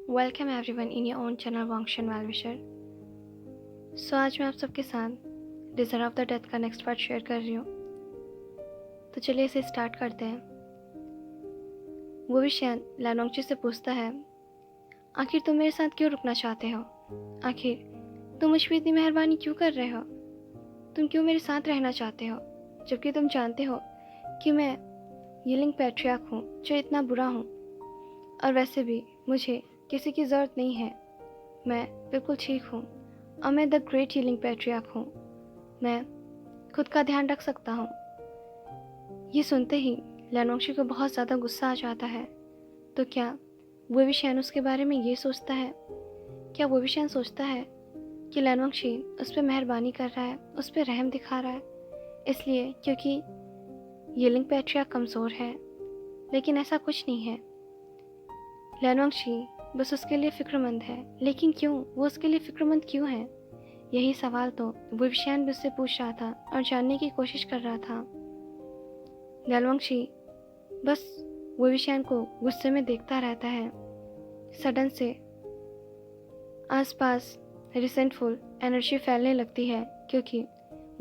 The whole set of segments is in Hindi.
Welcome everyone in your own channel वांगशन वेलविशर। सो आज मैं आप सबके साथ डिज़र्व द डेथ का नेक्स्ट पार्ट शेयर कर रही हूँ। तो चलिए इसे स्टार्ट करते हैं। वो विषयन लैनोंगची से पूछता है, आखिर तुम मेरे साथ क्यों रुकना चाहते हो? आखिर तुम मुझ पर इतनी मेहरबानी क्यों कर रहे हो? तुम क्यों मेरे साथ रहना चाहते हो, जबकि तुम जानते हो कि मैं यिलिंग पैट्रियार्क हूँ जो इतना बुरा हूँ। और वैसे भी मुझे किसी की ज़रूरत नहीं है। मैं बिल्कुल ठीक हूँ और मैं द ग्रेट हीलिंग पैट्रियार्क हूँ। मैं खुद का ध्यान रख सकता हूँ। ये सुनते ही लैनोंगशी को बहुत ज़्यादा गुस्सा आ जाता है। तो क्या वो विषयन उसके बारे में ये सोचता है? क्या वो विषयन सोचता है कि लैनोंगशी उस पर मेहरबानी कर रहा है, उस पर रहम दिखा रहा है, इसलिए क्योंकि यिलिंग पैट्रियार्क कमज़ोर है? लेकिन ऐसा कुछ नहीं है। लैनोंगशी बस उसके लिए फ़िक्रमंद है। लेकिन क्यों? वो उसके लिए फ़िक्रमंद क्यों है? यही सवाल तो वो विषयन भी उससे पूछ रहा था और जानने की कोशिश कर रहा था। लैनोंगशी बस वो विषयन को गुस्से में देखता रहता है। सडन से आसपास रिसेंटफुल एनर्जी फैलने लगती है, क्योंकि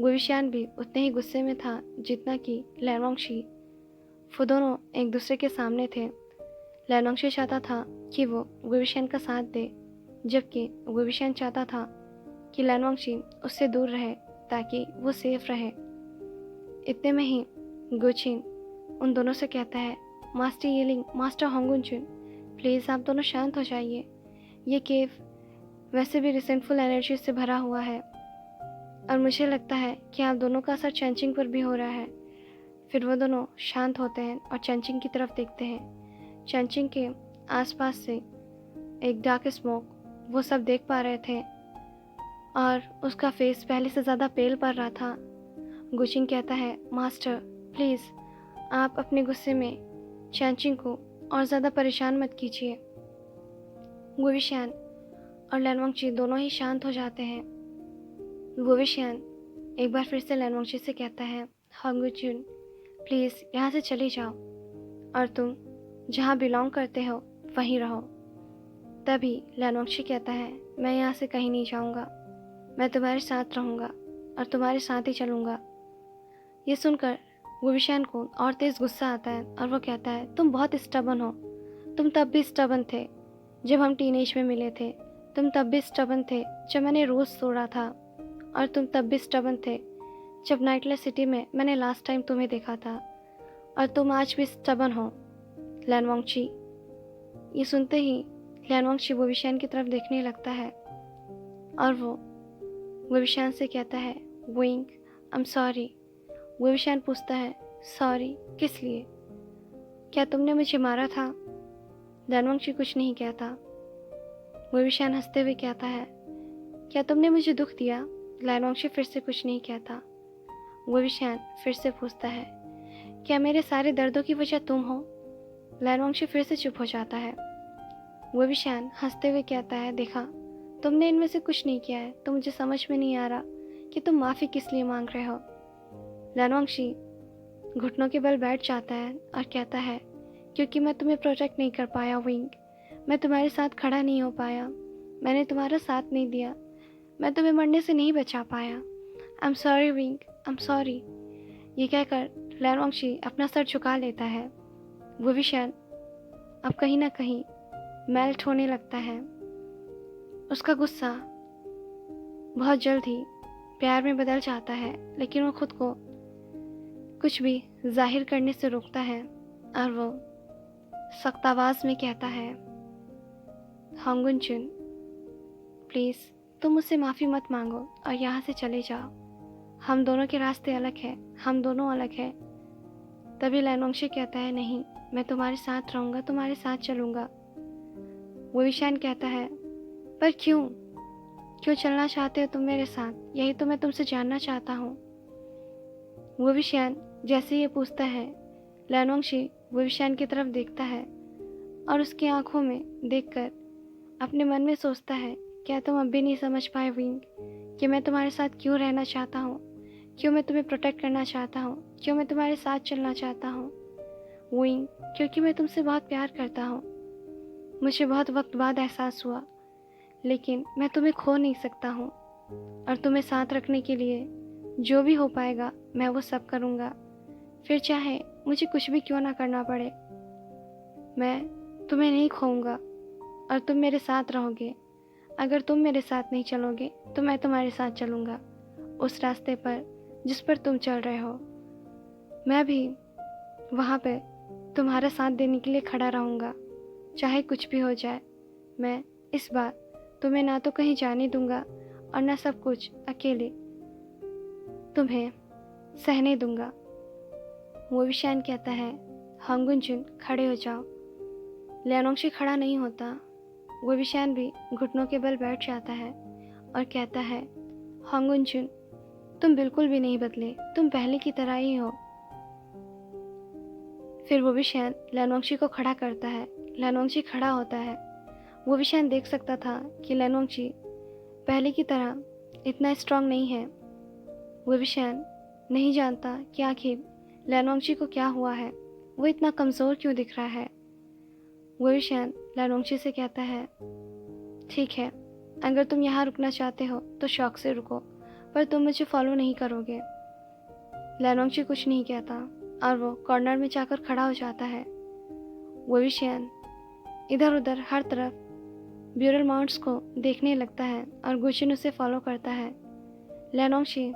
वो विषयन भी उतने ही गुस्से में था जितना कि लैनोंगशी। वो दोनों एक दूसरे के सामने थे। लैनोंगशी चाहता था कि वो विषयन का साथ दे, जबकि वो विषयन चाहता था कि लैनोंगशी उससे दूर रहे ताकि वो सेफ रहे। इतने में ही गुचिन उन दोनों से कहता है, मास्टर यिलिंग, मास्टर होंगुनचुन, प्लीज़ आप दोनों शांत हो जाइए। ये केव वैसे भी रिसेंटफुल एनर्जी से भरा हुआ है और मुझे लगता है कि आप दोनों का असर चैंचिंग पर भी हो रहा है। फिर वो दोनों शांत होते हैं और चैंचिंग की तरफ देखते हैं। चैंचिंग के आसपास से एक डार्क स्मोक वो सब देख पा रहे थे और उसका फेस पहले से ज़्यादा पेल पड़ रहा था। गुचिन कहता है, मास्टर प्लीज़ आप अपने गुस्से में चैंचिंग को और ज़्यादा परेशान मत कीजिए। वो विषयन और लैनोंगची दोनों ही शांत हो जाते हैं। वो विषयन एक बार फिर से लैनोंगची से कहता है, होंगुचुन प्लीज़ यहाँ से चले जाओ और तुम जहाँ बिलोंग करते हो वहीं रहो। तभी लैनोंगची कहता है, मैं यहाँ से कहीं नहीं जाऊँगा, मैं तुम्हारे साथ रहूँगा और तुम्हारे साथ ही चलूँगा। ये सुनकर वो विषयन को और तेज़ गुस्सा आता है और वो कहता है, तुम बहुत स्टबन हो। तुम तब भी स्टबन थे जब हम टीनेज में मिले थे। तुम तब भी स्टबन थे जब मैंने रोज़ तोड़ा था। और तुम तब भी स्टबन थे जब नाइटलेस सिटी में मैंने लास्ट टाइम तुम्हें देखा था। और तुम आज भी स्टबन हो लैनोंगची। ये सुनते ही लैनोंगची वो विषयन की तरफ देखने लगता है और वो विषयन से कहता है, विंग आई एम सॉरी। वो विषयन पूछता है, सॉरी किस लिए? क्या तुमने मुझे मारा था? लैनोंगची कुछ नहीं कहता। वो विषयन हंसते हुए कहता है, क्या तुमने मुझे दुख दिया? लैनोंगची फिर से कुछ नहीं कहता। वो विषयन फिर से पूछता है, क्या मेरे सारे दर्दों की वजह तुम हो? लैनोंगची फिर से चुप हो जाता है। वो विषयन हंसते हुए कहता है, देखा तुमने इनमें से कुछ नहीं किया है, तो मुझे समझ में नहीं आ रहा कि तुम माफ़ी किस लिए मांग रहे हो। लैनोंगची घुटनों के बल बैठ जाता है और कहता है, क्योंकि मैं तुम्हें प्रोटेक्ट नहीं कर पाया विंग। मैं तुम्हारे साथ खड़ा नहीं हो पाया। मैंने तुम्हारा साथ नहीं दिया। मैं तुम्हें मरने से नहीं बचा पाया। I am sorry wing, I am sorry. ये कहकर लैनोंगची अपना सर झुका लेता है। वो विषयन अब कहीं ना कहीं मेल्ट होने लगता है। उसका गुस्सा बहुत जल्द ही प्यार में बदल जाता है, लेकिन वो खुद को कुछ भी जाहिर करने से रोकता है और वो सख्त आवाज़ में कहता है, होंगुनचुन प्लीज़ तुम मुझसे माफ़ी मत मांगो और यहाँ से चले जाओ। हम दोनों के रास्ते अलग हैं, हम दोनों अलग हैं। तभी लैनोंगची कहता है, नहीं मैं तुम्हारे साथ रहूँगा, तुम्हारे साथ चलूँगा। वो विषयन कहता है, पर क्यों? क्यों चलना चाहते हो तुम मेरे साथ? यही तो मैं तुमसे जानना चाहता हूँ। वो विषयन जैसे ये पूछता है, लैनोंगची वो विषयन की तरफ देखता है और उसकी आंखों में देखकर अपने मन में सोचता है, क्या तुम अब भी नहीं समझ पाए विंग कि मैं तुम्हारे साथ क्यों रहना चाहता हूँ, क्यों मैं तुम्हें प्रोटेक्ट करना चाहता हूँ, क्यों मैं तुम्हारे साथ चलना चाहता हूँ? विंग क्योंकि मैं तुमसे बहुत प्यार करता हूँ। मुझे बहुत वक्त बाद एहसास हुआ, लेकिन मैं तुम्हें खो नहीं सकता हूँ और तुम्हें साथ रखने के लिए जो भी हो पाएगा मैं वो सब करूँगा। फिर चाहे मुझे कुछ भी क्यों ना करना पड़े, मैं तुम्हें नहीं खोऊंगा और तुम मेरे साथ रहोगे। अगर तुम मेरे साथ नहीं चलोगे तो मैं तुम्हारे साथ चलूँगा, उस रास्ते पर जिस पर तुम चल रहे हो। मैं भी वहाँ पे तुम्हारा साथ देने के लिए खड़ा रहूँगा, चाहे कुछ भी हो जाए। मैं इस बार तुम्हें ना तो कहीं जाने दूँगा और ना सब कुछ अकेले तुम्हें सहने दूँगा। वो विशान कहता है, हांगुनजुन खड़े हो जाओ। लियानोंगशी खड़ा नहीं होता। वो विशान भी घुटनों के बल बैठ जाता है और कहता है, हांगुनजुन तुम बिल्कुल भी नहीं बदले, तुम पहले की तरह ही हो। फिर वो विशान लियानोंगशी को खड़ा करता है। लियानोंगशी खड़ा होता है। वो विशान देख सकता था कि लियानोंगशी पहले की तरह इतना स्ट्रांग नहीं है। वो विशान नहीं जानता कि आखिर लियानोंगशी को क्या हुआ है, वो इतना कमज़ोर क्यों दिख रहा है। वो विशान लियानोंगशी से कहता है, ठीक है, अगर तुम यहाँ रुकना चाहते हो तो शौक से रुको, पर तुम मुझे फॉलो नहीं करोगे। लियानोंगशी कुछ नहीं कहता और वो कॉर्नर में जाकर खड़ा हो जाता है। वो विशान इधर उधर हर तरफ ब्यूरल माउंट्स को देखने लगता है और गुचिन उसे फॉलो करता है। लियानोंगशी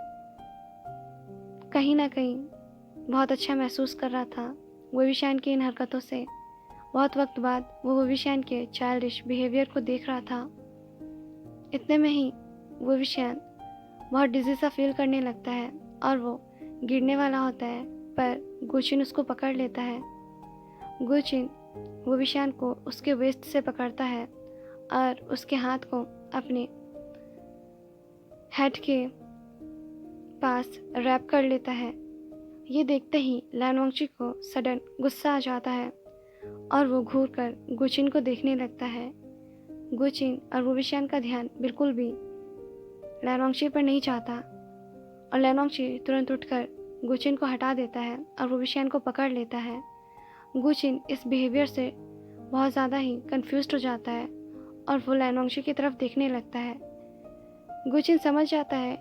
कहीं ना कहीं बहुत अच्छा महसूस कर रहा था वो विशान की इन हरकतों से। बहुत वक्त बाद वो विशान के चाइल्डिश बिहेवियर को देख रहा था। इतने में ही वो विशान बहुत डिजी सा फील करने लगता है और वो गिरने वाला होता है, पर गुचिन उसको पकड़ लेता है। गुचिन वो विशान को उसके वेस्ट से पकड़ता है और उसके हाथ को अपने हेड के पास रैप कर लेता है। ये देखते ही लियानोंगशी को सडन गुस्सा आ जाता है और वो घूर कर गुचिन को देखने लगता है। गुचिन और वो विशान का ध्यान बिल्कुल भी लियानोंगशी पर नहीं जाता और लियानोंगशी तुरंत उठकर गुचिन को हटा देता है और वो विशान को पकड़ लेता है। गुचिन इस बिहेवियर से बहुत ज़्यादा ही कंफ्यूज्ड हो जाता है और वो लियानोंगशी की तरफ देखने लगता है। गुचिन समझ जाता है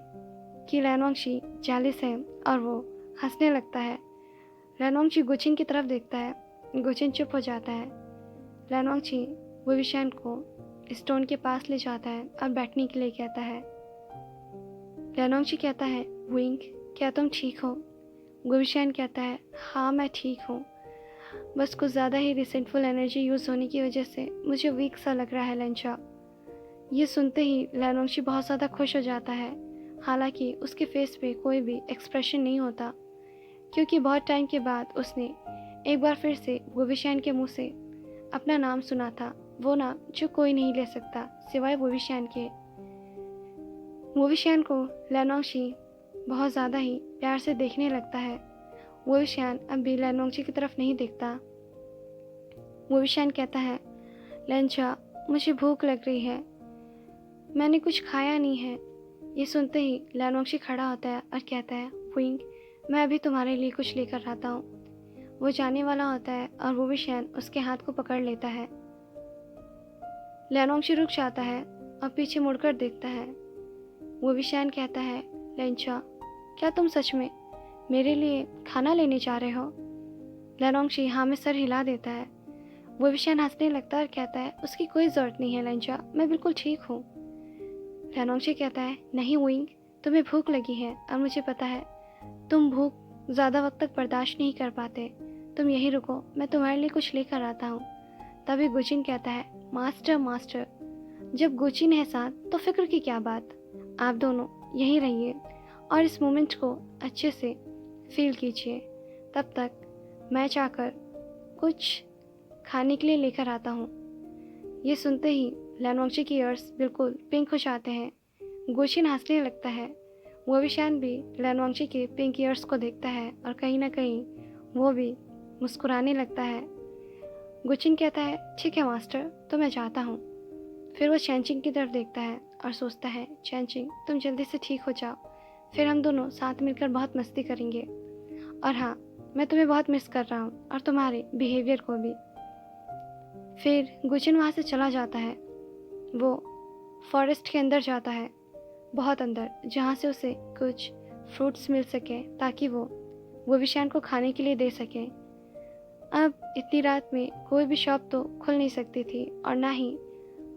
कि लियानोंगशी जालिस है और वो हंसने लगता है। लियानोंगशी गुचिन की तरफ देखता है। गुचिन चुप हो जाता है। लियानोंगशी वो विशान को स्टोन के पास ले जाता है और बैठने के लिए कहता है। लियानोंगशी कहता है, विंग क्या तुम ठीक हो? वो विशान कहता है, हाँ मैं ठीक हूँ, बस कुछ ज़्यादा ही रिसेंटफुल एनर्जी यूज़ होने की वजह से मुझे वीक सा लग रहा है लंचा। ये सुनते ही लियानोंगशी बहुत ज़्यादा खुश हो जाता है, हालांकि उसके फेस पे कोई भी एक्सप्रेशन नहीं होता, क्योंकि बहुत टाइम के बाद उसने एक बार फिर से वो विशान के मुंह से अपना नाम सुना था, वो नाम जो कोई नहीं ले सकता सिवाय वो विशान के। वो विशान को लियानोंगशी बहुत ज़्यादा ही प्यार से देखने लगता है। वो विशान अब भी लियानोंगशी की तरफ नहीं देखता। वो विशान कहता है, लंचा मुझे भूख लग रही है, मैंने कुछ खाया नहीं है। ये सुनते ही लियानोंगशी खड़ा होता है और कहता है, विंग मैं अभी तुम्हारे लिए कुछ लेकर आता हूँ। वो जाने वाला होता है और वो विशान उसके हाथ को पकड़ लेता है। लियानोंगशी रुक जाता है और पीछे मुड़कर देखता है। वो विशान कहता है, लंचा क्या तुम सच में मेरे लिए खाना लेने जा रहे हो? लियानोंगशी हाँ में सर हिला देता है। वो विशान हंसने लगता है और कहता है, उसकी कोई ज़रूरत नहीं है लंचा, मैं बिल्कुल ठीक हूँ। लियानोंगशी कहता है, नहीं विंग, तुम्हें भूख लगी है और मुझे पता है तुम भूख ज़्यादा वक्त तक बर्दाश्त नहीं कर पाते, तुम यहीं रुको, मैं तुम्हारे लिए कुछ लेकर आता हूँ। तभी गुचिन कहता है, मास्टर मास्टर, जब गुचिन है साथ तो फिक्र की क्या बात, आप दोनों यहीं रहिए और इस मोमेंट को अच्छे से फील कीजिए, तब तक मैं जाकर कुछ खाने के लिए लेकर आता हूँ। ये सुनते ही लियानोंगशी की ईयर्स बिल्कुल पिंक हो जाते हैं। गुचिन हंसने लगता है। वो विशान भी लियानोंगशी के पिंक ईयर्स को देखता है और कहीं ना कहीं वो भी मुस्कुराने लगता है। गुचिन कहता है, ठीक है मास्टर, तो मैं जाता हूँ। फिर वो चैनचिंग की तरफ देखता है और सोचता है, चैनचिंग तुम जल्दी से ठीक हो जाओ, फिर हम दोनों साथ मिलकर बहुत मस्ती करेंगे। और हाँ, मैं तुम्हें बहुत मिस कर रहा हूँ और तुम्हारे बिहेवियर को भी। फिर गुचिन वहाँ से चला जाता है। वो फॉरेस्ट के अंदर जाता है, बहुत अंदर, जहाँ से उसे कुछ फ्रूट्स मिल सके ताकि वो विशान को खाने के लिए दे सके। अब इतनी रात में कोई भी शॉप तो खुल नहीं सकती थी और ना ही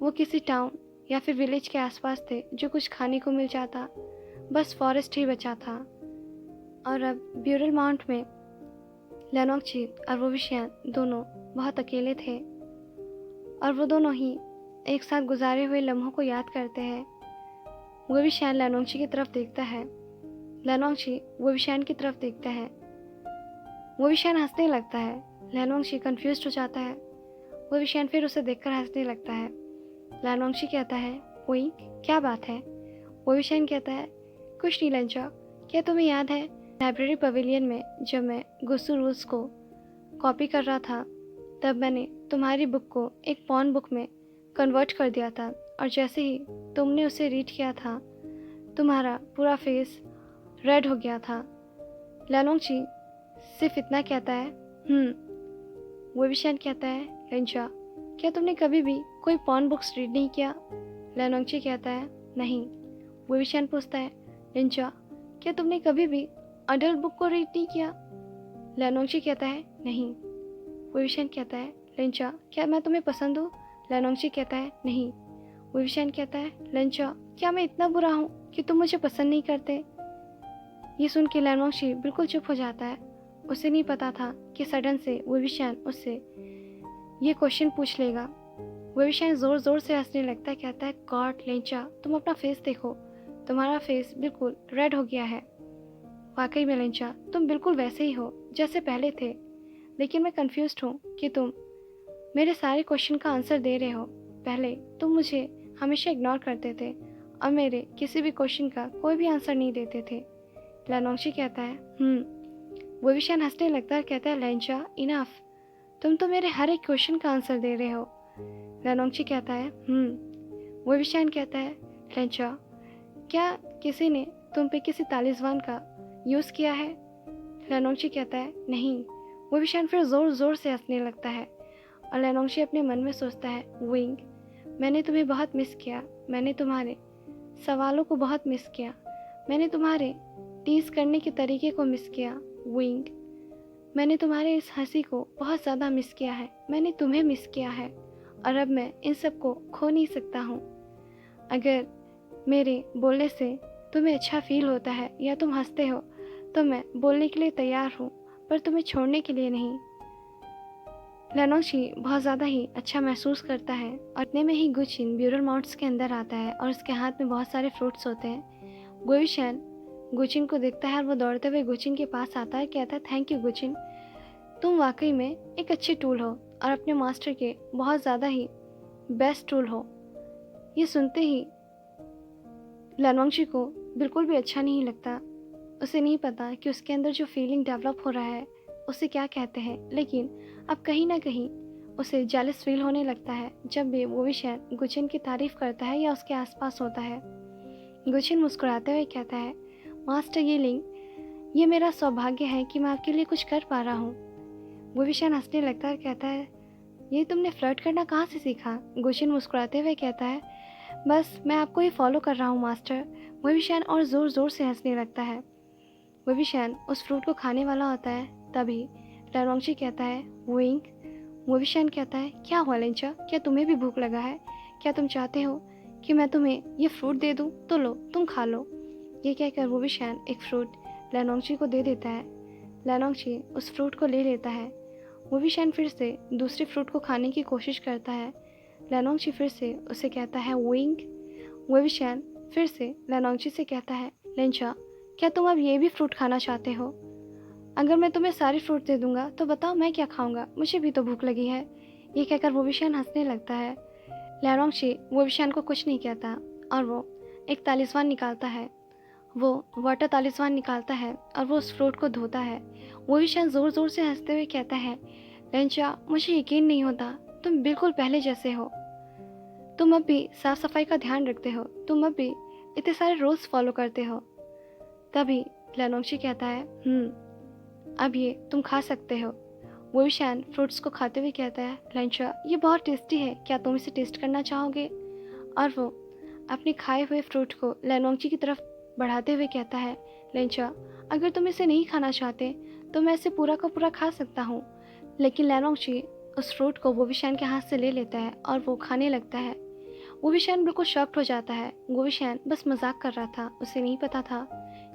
वो किसी टाउन या फिर विलेज के आसपास थे जो कुछ खाने को मिल जाता। बस फॉरेस्ट ही बचा था। और अब ब्यूरल माउंट में लेनोंगची और वोविशियान दोनों बहुत अकेले थे और वो दोनों ही एक साथ गुजारे हुए लम्हों को याद करते हैं। वोविशियान लेनोंगची की तरफ देखता है, लेनोंगची वोविशियान की तरफ देखता है। वोविशियान हंसने लगता है। लेनोंगची कंफ्यूज हो जाता है। वोविशियान फिर उसे देखकर हंसने लगता है। लेनोंगची कहता है, ओई क्या बात है? वोविशियान कहता है, कुछ नहीं लेंचा, क्या तुम्हें याद है लाइब्रेरी पवेलियन में जब मैं गुस्सू रूल्स को कॉपी कर रहा था तब मैंने तुम्हारी बुक को एक पॉन बुक में कन्वर्ट कर दिया था और जैसे ही तुमने उसे रीड किया था तुम्हारा पूरा फेस रेड हो गया था। लेनोंगची सिर्फ इतना कहता है, वोविशियान कहता है, लेंचा क्या तुमने कभी भी कोई पॉन बुक्स रीड नहीं किया? लेनोंगची कहता है, नहीं। वोविशियान पूछता है, लेंचा क्या तुमने कभी भी अडल्ट बुक को रीड नहीं किया? लेनोंगची कहता है, नहीं। वोविशियान कहता है, लेंचा क्या मैं तुम्हें पसंद हूँ? लेनोंगची कहता है, नहीं। वोविशियान कहता है, लेंचा क्या मैं इतना बुरा हूँ कि तुम मुझे पसंद नहीं करते? ये सुन के लेनोंगची बिल्कुल चुप हो जाता है। उसे नहीं पता था कि सडन से वोविशियान उससे ये क्वेश्चन पूछ लेगा। वोविशियान ज़ोर ज़ोर से हंसने लगता है, कहता है, गॉड लेंचा तुम अपना फेस देखो, तुम्हारा फेस बिल्कुल रेड हो गया है। वाकई में लेंचा तुम बिल्कुल वैसे ही हो जैसे पहले थे, लेकिन मैं कंफ्यूज्ड हूँ कि तुम मेरे सारे क्वेश्चन का आंसर दे रहे हो। पहले तुम मुझे हमेशा इग्नोर करते थे और मेरे किसी भी क्वेश्चन का कोई भी आंसर नहीं देते थे। लेनोंगची कहता है, वोविशियान हंसने लगता है, कहता है, लेंचा इनफ, तुम तो मेरे हर एक क्वेश्चन का आंसर दे रहे हो। लेनोंगची कहता है, वोविशियान कहता है, लेंचा क्या किसी ने तुम पे किसी तालिस्मान का यूज़ किया है? लेनोंगची कहता है, नहीं। वोविशियान फिर ज़ोर ज़ोर से हंसने लगता है और लेनोंगची अपने मन में सोचता है, विंग मैंने तुम्हें बहुत मिस किया, मैंने तुम्हारे सवालों को बहुत मिस किया, मैंने तुम्हारे टीज करने के तरीके को मिस किया। विंग मैंने तुम्हारे इस हंसी को बहुत ज़्यादा मिस किया है, मैंने तुम्हें मिस किया है और अब मैं इन सब को खो नहीं सकता हूँ। अगर मेरे बोलने से तुम्हें अच्छा फील होता है या तुम हंसते हो तो मैं बोलने के लिए तैयार हूँ, पर तुम्हें छोड़ने के लिए नहीं। लेनोंगची बहुत ज़्यादा ही अच्छा महसूस करता है और इतने में ही गुचिन ब्यूरल माउंट्स के अंदर आता है और उसके हाथ में बहुत सारे फ्रूट्स होते हैं। वोविशियान गुचिन को देखता है और वो दौड़ते हुए गुचिन के पास आता है, कहता है, थैंक यू गुचिन, तुम वाकई में एक अच्छी टूल हो और अपने मास्टर के बहुत ज़्यादा ही बेस्ट टूल हो। ये सुनते ही लेनोंगची को बिल्कुल भी अच्छा नहीं लगता। उसे नहीं पता कि उसके अंदर जो फीलिंग डेवलप हो रहा है उसे क्या कहते हैं, लेकिन अब कहीं ना कहीं उसे जेलस फील होने लगता है जब भी वोविशियान गुचिन की तारीफ करता है या उसके आसपास होता है। गुचिन मुस्कुराते हुए कहता है, मास्टर यीलिंग, ये मेरा सौभाग्य है कि मैं आपके लिए कुछ कर पा रहा हूँ। वोविशियान हंसने लगता है, कहता है, ये तुमने फ्लर्ट करना कहाँ से सीखा? गुचिन मुस्कुराते हुए कहता है, बस मैं आपको ही फॉलो कर रहा हूँ मास्टर। वोविशियान और ज़ोर ज़ोर से हंसने लगता है। वोविशियान उस फ्रूट को खाने वाला होता है, तभी लेनोंगची कहता है, विंग। वोविशियान कहता है, क्या हुआ लेंचा, क्या तुम्हें भी भूख लगा है? क्या तुम चाहते हो कि मैं तुम्हें ये फ्रूट दे दूँ? तो लो, तुम खा लो। ये कहकर वोविशियान एक फ्रूट लेनोंगची को दे देता है। लेनोंगची उस फ्रूट को ले लेता है। वोविशियान फिर से दूसरे फ्रूट को खाने की कोशिश करता है। लेनोंगची फिर से उसे कहता है, विंग। वोविशियान फिर से लेनोंगची से कहता है, लेंचा क्या तुम अब ये भी फ्रूट खाना चाहते हो? अगर मैं तुम्हें सारे फ्रूट दे दूंगा तो बताओ मैं क्या खाऊंगा, मुझे भी तो भूख लगी है। ये कहकर वोविशियान हंसने लगता है। लेनोंगची वोविशियान को कुछ नहीं कहता और वो एक तालिस्मान निकालता है। वो वाटर तालिस्मान निकालता है और वो उस फ्रूट को धोता है। वोविशियान ज़ोर ज़ोर से हंसते हुए कहता है, लेंचा मुझे यकीन नहीं होता, तुम बिल्कुल पहले जैसे हो। तुम अब भी साफ सफाई का ध्यान रखते हो, तुम अब भी इतने सारे रूल्स फॉलो करते हो। तभी लेनोंगची कहता है, अब ये तुम खा सकते हो। वोविशान फ्रूट्स को खाते हुए कहता है, लेंचा ये बहुत टेस्टी है, क्या तुम इसे टेस्ट करना चाहोगे? और वो अपने खाए हुए फ्रूट को लैनोंगची की तरफ बढ़ाते हुए कहता है, लेंचा अगर तुम इसे नहीं खाना चाहते तो मैं इसे पूरा का पूरा खा सकता हूँ। लेकिन लैनोंगची उस फ्रूट को वोविशान के हाथ से ले लेता है और वो खाने लगता है। वोविशान बिल्कुल शॉक्ड हो जाता है। वोविशान बस मजाक कर रहा था, उसे नहीं पता था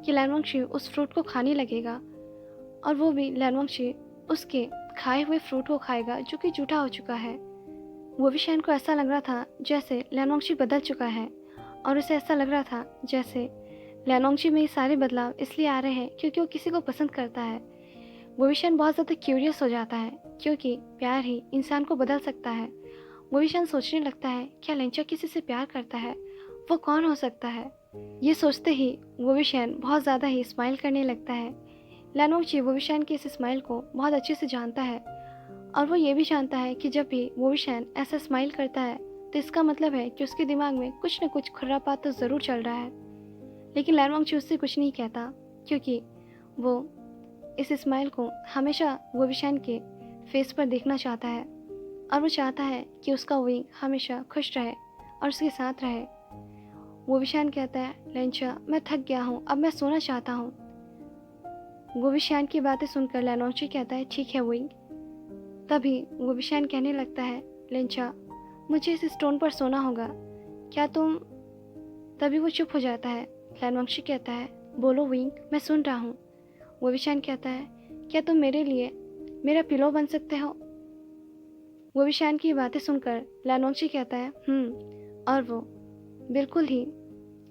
कि लैनोंगची उस फ्रूट को खाने लगेगा और वो भी लैनोंगची उसके खाए हुए फ्रूट को खाएगा जो कि जूठा हो चुका है। वोविशान को ऐसा लग रहा था जैसे लैनोंगची बदल चुका है और उसे ऐसा लग रहा था जैसे लैनोंगची में ये सारे बदलाव इसलिए आ रहे हैं क्योंकि वो किसी को पसंद करता है। वोविशान बहुत ज़्यादा क्यूरियस हो जाता है क्योंकि प्यार ही इंसान को बदल सकता है। वोविशान सोचने लगता है, क्या लेंचा किसी से प्यार करता है? वो कौन हो सकता है? ये सोचते ही वोविशान बहुत ज़्यादा ही स्माइल करने लगता है। लैनोंगची वोविशान की इस स्माइल को बहुत अच्छे से जानता है और वो ये भी जानता है कि जब भी वोविशान ऐसा स्माइल करता है तो इसका मतलब है कि उसके दिमाग में कुछ न कुछ खुर्रापात तो ज़रूर चल रहा है। लेकिन लैनोंगची उससे कुछ नहीं कहता क्योंकि वो इस स्माइल को हमेशा वोविशान के फेस पर देखना चाहता है और वो चाहता है कि उसका विंग हमेशा खुश रहे और उसके साथ रहे। वोविशान कहता है, लेंचा मैं थक गया हूँ, अब मैं सोना चाहता हूँ। वोविशान की बातें सुनकर लैनोंगची कहता है, ठीक है विंग। तभी वोविशान कहने लगता है, लेंचा मुझे इस स्टोन पर सोना होगा, क्या तुम? तभी वो चुप हो जाता है। लैनोंगची कहता है, बोलो विंग, मैं सुन रहा हूँ। वोविशान कहता है, क्या तुम मेरे लिए मेरा पिलो बन सकते हो? वोविशान की बातें सुनकर लैनोंगची कहता है, और वो बिल्कुल ही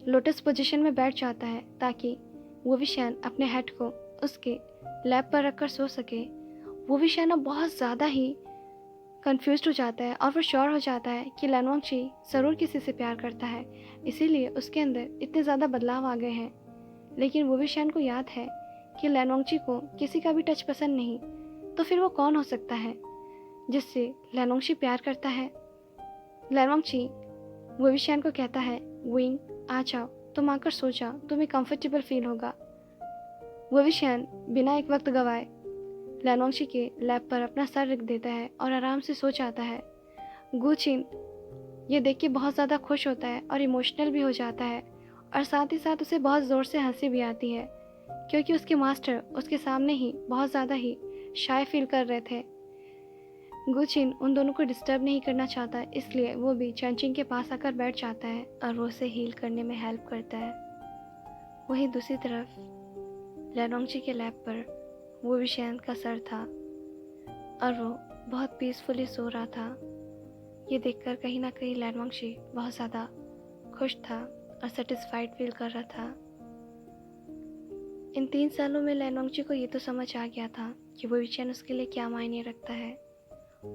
लोटस पोजीशन में बैठ जाता है ताकि वोविशान अपने हेड को उसके लैप पर रखकर सो सके। वोविशान अब बहुत ज़्यादा ही कंफ्यूज्ड हो जाता है और वो श्योर हो जाता है कि लैनोंगची ज़रूर किसी से प्यार करता है, इसीलिए उसके अंदर इतने ज़्यादा बदलाव आ गए हैं। लेकिन वोविशान को याद है कि लैनोंगची को किसी का भी टच पसंद नहीं, तो फिर वो कौन हो सकता है जिससे लैनोंगची प्यार करता है? लैनोंगची वोविशान को कहता है, विंग आ जाओ, तुम आकर सो जाओ, तुम्हें कंफर्टेबल फील होगा। वोविशान बिना एक वक्त गवाए लैनोंगची के लैप पर अपना सर रख देता है और आराम से सो जाता है। गुचिन ये देख के बहुत ज़्यादा खुश होता है और इमोशनल भी हो जाता है और साथ ही साथ उसे बहुत ज़ोर से हंसी भी आती है क्योंकि उसके मास्टर उसके सामने ही बहुत ज़्यादा ही शाय फील कर रहे थे। गुचिन उन दोनों को डिस्टर्ब नहीं करना चाहता, इसलिए वो भी चैनचिंग के पास आकर बैठ जाता है और वो उसे हील करने में हेल्प करता है। वहीं दूसरी तरफ लैनोंगची के लैब पर वोविशान का सर था और वो बहुत पीसफुली सो रहा था। ये देखकर कहीं ना कहीं लैनोंगची बहुत ज़्यादा खुश था और सेटिस्फाइड फील कर रहा था। इन 3 सालों में लैनोंगची को ये तो समझ आ गया था कि वोविशान उसके लिए क्या मायने रखता है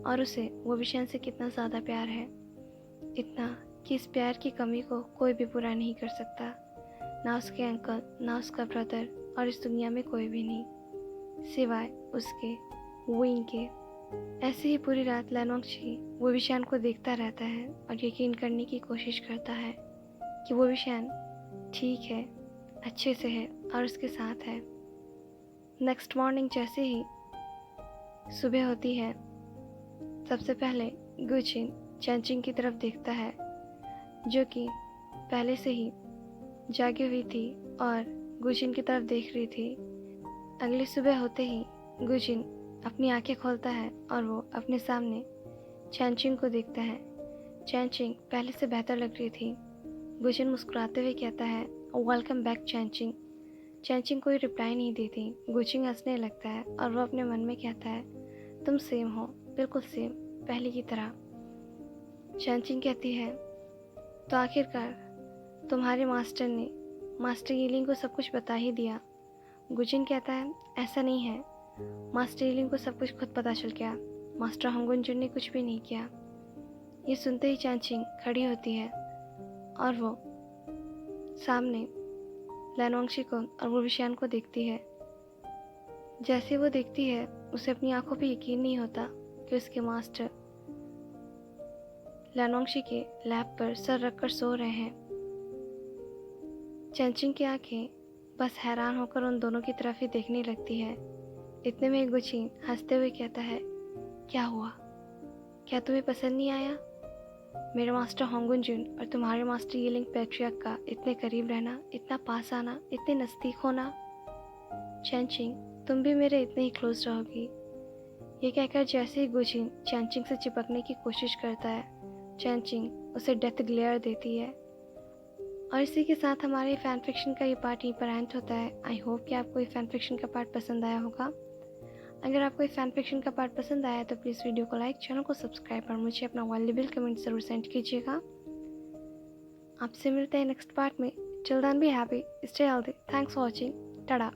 और उसे वोविशान से कितना ज़्यादा प्यार है, इतना कि इस प्यार की कमी को कोई भी पूरा नहीं कर सकता, ना उसके अंकल, ना उसका ब्रदर और इस दुनिया में कोई भी नहीं सिवाय उसके विंग के। ऐसे ही पूरी रात लैनोंगची वोविशान को देखता रहता है और यकीन करने की कोशिश करता है कि वोविशान ठीक है, अच्छे से है और उसके साथ है। नेक्स्ट मॉर्निंग जैसे ही सुबह होती है, सबसे पहले गुचिन चैनचिंग की तरफ देखता है जो कि पहले से ही जागी हुई थी और गुचिन की तरफ देख रही थी। अगली सुबह होते ही गुचिन अपनी आंखें खोलता है और वो अपने सामने चैनचिंग को देखता है। चैनचिंग पहले से बेहतर लग रही थी। गुचिन मुस्कुराते हुए कहता है, वेलकम बैक चैनचिंग। चैनचिंग कोई रिप्लाई नहीं देती। गुचिन हंसने लगता है और वो अपने मन में कहता है, तुम सेम हो, बिल्कुल सेम, पहले की तरह। चैनचिंग कहती है, तो आखिरकार तुम्हारे मास्टर ने मास्टर यीलिंग को सब कुछ बता ही दिया। गुचिन कहता है, ऐसा नहीं है, मास्टर यीलिंग को सब कुछ खुद पता चल गया, मास्टर होंगुन ने कुछ भी नहीं किया। ये सुनते ही चैनचिंग खड़ी होती है और वो सामने लैनोंगची को और वोविशान को देखती है। जैसे वो देखती है, उसे अपनी आंखों पे यकीन नहीं होता कि उसके मास्टर लैनोंगची के लैब पर सर रखकर सो रहे हैं। चैनचिंग की आंखें बस हैरान होकर उन दोनों की तरफ ही देखने लगती है इतने में गुचिन हंसते हुए कहता है, क्या हुआ? क्या तुम्हें पसंद नहीं आया? मेरे मास्टर होंगुन जुन और तुम्हारे मास्टर यीलिंग पैट्रियक का इतने करीब रहना, इतना पास आना, इतने नज़दीक होना। चैनचिंग, तुम भी मेरे इतने ही क्लोज रहोगी। ये कहकर जैसे ही गुचिन चैनचिंग से चिपकने की कोशिश करता है, चैनचिंग उसे डेथ ग्लेयर देती है। और इसी के साथ हमारे फ़ैन फिक्शन का ये पार्ट यहीं पर एंड होता है। आई होप कि आपको ये फ़ैन फिक्शन का पार्ट पसंद आया होगा। अगर आपको ये फ़ैन फिक्शन का पार्ट पसंद आया तो प्लीज़ वीडियो को लाइक, चैनल को सब्सक्राइब और मुझे अपना वैल्यूएबल कमेंट ज़रूर सेंड कीजिएगा। आपसे मिलते हैं नेक्स्ट पार्ट में। Till then be happy, stay healthy, thanks for watching, Tata.